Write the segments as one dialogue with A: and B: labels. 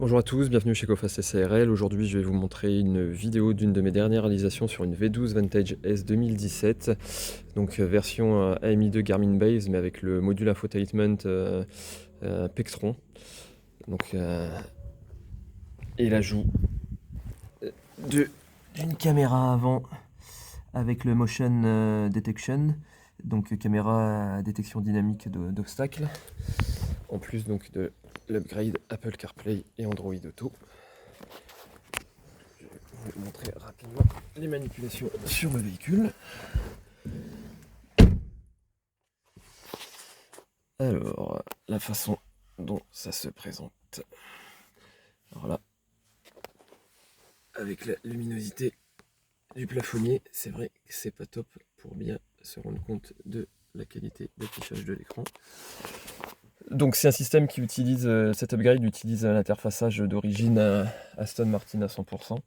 A: Bonjour à tous, bienvenue chez Coface SARL. Aujourd'hui, je vais vous montrer une vidéo d'une de mes dernières réalisations sur une V12 Vantage S 2017. Donc version AMI2 Garmin Base, mais avec le module infotainment Pectron. Donc, et l'ajout d'une caméra avant avec le Motion Detection, donc caméra à détection dynamique d'obstacles. En plus donc de l'upgrade Apple CarPlay et Android Auto. Je vais vous montrer rapidement les manipulations sur le véhicule. Alors, la façon dont ça se présente. Alors là, avec la luminosité du plafonnier, c'est vrai que c'est pas top pour bien se rendre compte de la qualité d'affichage de l'écran. Donc c'est un système qui utilise, cet upgrade utilise l'interfaçage d'origine Aston Martin à 100%.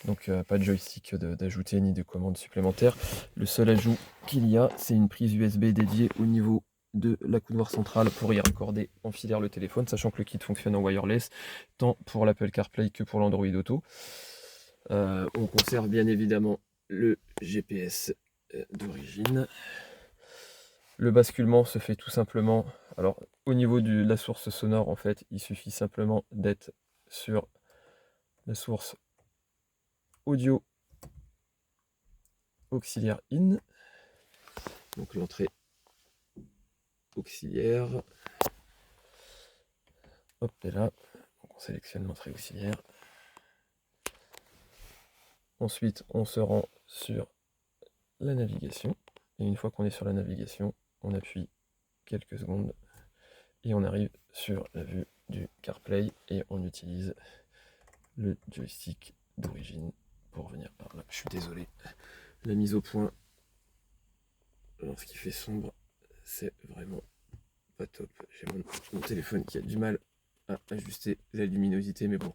A: Donc pas de joystick d'ajouter ni de commande supplémentaire. Le seul ajout qu'il y a, c'est une prise USB dédiée au niveau de la coudoir centrale pour y raccorder en filaire le téléphone, sachant que le kit fonctionne en wireless, tant pour l'Apple CarPlay que pour l'Android Auto. On conserve bien évidemment le GPS d'origine. Le basculement se fait tout simplement, alors au niveau de la source sonore, en fait, il suffit simplement d'être sur la source audio auxiliaire in, donc l'entrée auxiliaire. Hop, et là, donc on sélectionne l'entrée auxiliaire. Ensuite, on se rend sur la navigation. Et une fois qu'on est sur la navigation, on appuie quelques secondes et on arrive sur la vue du CarPlay et on utilise le joystick d'origine pour venir par là. Je suis désolé, la mise au point lorsqu'il fait sombre, c'est vraiment pas top. J'ai mon téléphone qui a du mal à ajuster la luminosité, mais bon,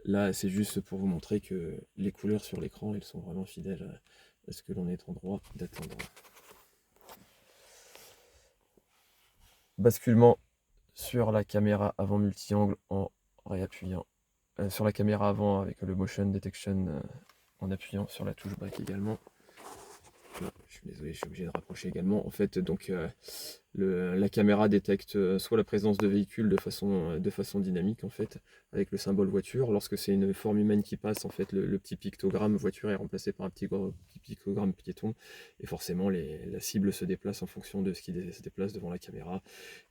A: là c'est juste pour vous montrer que les couleurs sur l'écran, elles sont vraiment fidèles à ce que l'on est en droit d'attendre. Basculement sur la caméra avant multi-angle en réappuyant sur la caméra avant avec le motion detection en appuyant sur la touche back également. Je suis désolé, je suis obligé de rapprocher également. En fait, donc la caméra détecte soit la présence de véhicules de façon dynamique en fait, avec le symbole voiture. Lorsque c'est une forme humaine qui passe, en fait, le petit pictogramme voiture est remplacé par un petit pictogramme piéton, et forcément la cible se déplace en fonction de ce qui se déplace devant la caméra.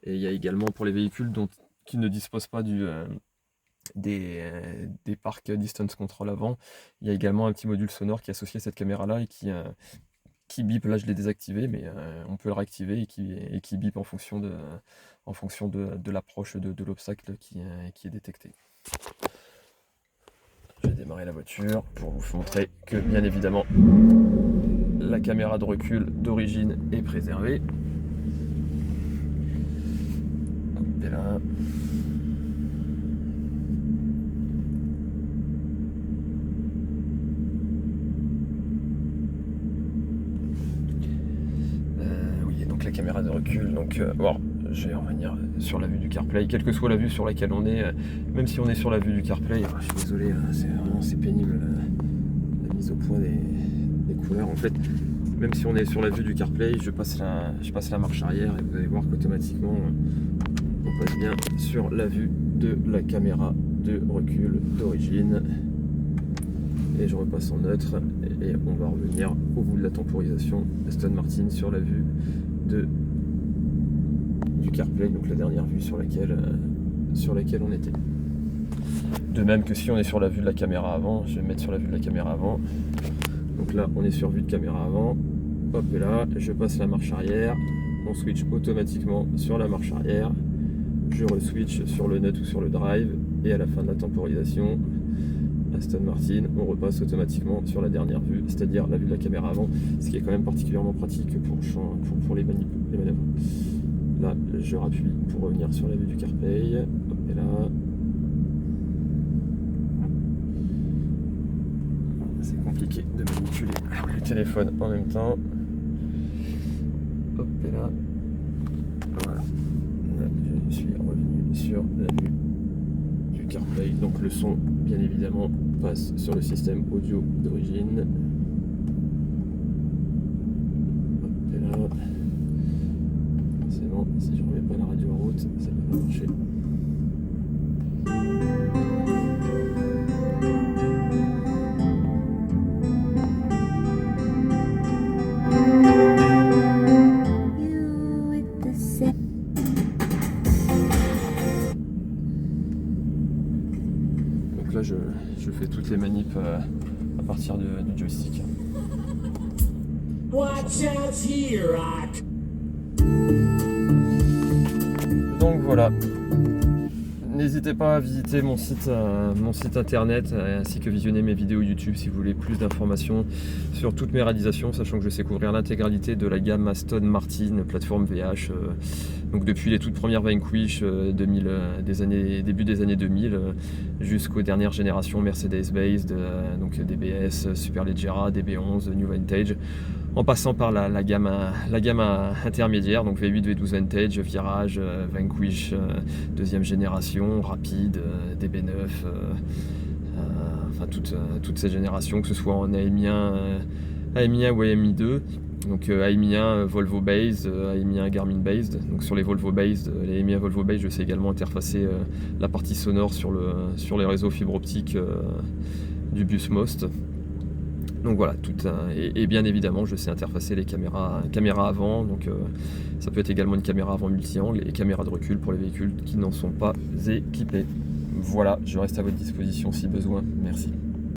A: Et il y a également pour les véhicules qui ne disposent pas des parcs distance control avant, il y a également un petit module sonore qui est associé à cette caméra là et qui bip. Là je l'ai désactivé, mais on peut le réactiver et qui bip en fonction de l'approche de l'obstacle qui est détecté. Je vais démarrer la voiture pour vous montrer que bien évidemment la caméra de recul d'origine est préservée. Hop, et là. La caméra de recul, donc bon, je vais revenir sur la vue du CarPlay, quelle que soit la vue sur laquelle on est, même si on est sur la vue du CarPlay, je suis désolé, c'est pénible la mise au point des couleurs. En fait, même si on est sur la vue du CarPlay, je passe la marche arrière et vous allez voir qu'automatiquement on passe bien sur la vue de la caméra de recul d'origine. Et je repasse en neutre et on va revenir au bout de la temporisation Aston Martin sur la vue du CarPlay, donc la dernière vue sur laquelle on était. De même que si on est sur la vue de la caméra avant, je vais me mettre sur la vue de la caméra avant. Donc là on est sur vue de caméra avant, hop, et là je passe la marche arrière, on switch automatiquement sur la marche arrière, je re-switch sur le nut ou sur le drive, et à la fin de la temporisation Aston Martin, on repasse automatiquement sur la dernière vue, c'est-à-dire la vue de la caméra avant, ce qui est quand même particulièrement pratique pour les manœuvres. Là, je rappuie pour revenir sur la vue du CarPlay, hop, et là. C'est compliqué de manipuler le téléphone en même temps. Hop, et là. Voilà. Là, je suis revenu sur la vue du CarPlay, donc le son bien évidemment passe sur le système audio d'origine. Et là, c'est bon, si je remets pas la radio en route, ça va pas marcher. Donc là je fais toutes les manips à partir du joystick. Donc voilà, n'hésitez pas à visiter mon site internet ainsi que visionner mes vidéos YouTube si vous voulez plus d'informations sur toutes mes réalisations, sachant que je sais couvrir l'intégralité de la gamme Aston Martin, plateforme VH, donc depuis les toutes premières Vanquish début des années 2000 jusqu'aux dernières générations Mercedes-based, donc DBS, Superleggera, DB11, New Vantage, en passant par la gamme intermédiaire, donc V8, V12 Vantage, Virage, Vanquish, deuxième génération, Rapide, DB9, enfin toutes ces générations, que ce soit en AMI1 ou AMI2. Donc AMI1 Volvo based, AMI1 Garmin based. Donc sur les Volvo based, les AMI1 Volvo based, je sais également interfacer la partie sonore sur les réseaux fibre optique du bus Most. Donc voilà, et bien évidemment je sais interfacer les caméras avant, donc ça peut être également une caméra avant multi-angle et caméra de recul pour les véhicules qui n'en sont pas équipés. Voilà, je reste à votre disposition si besoin, merci.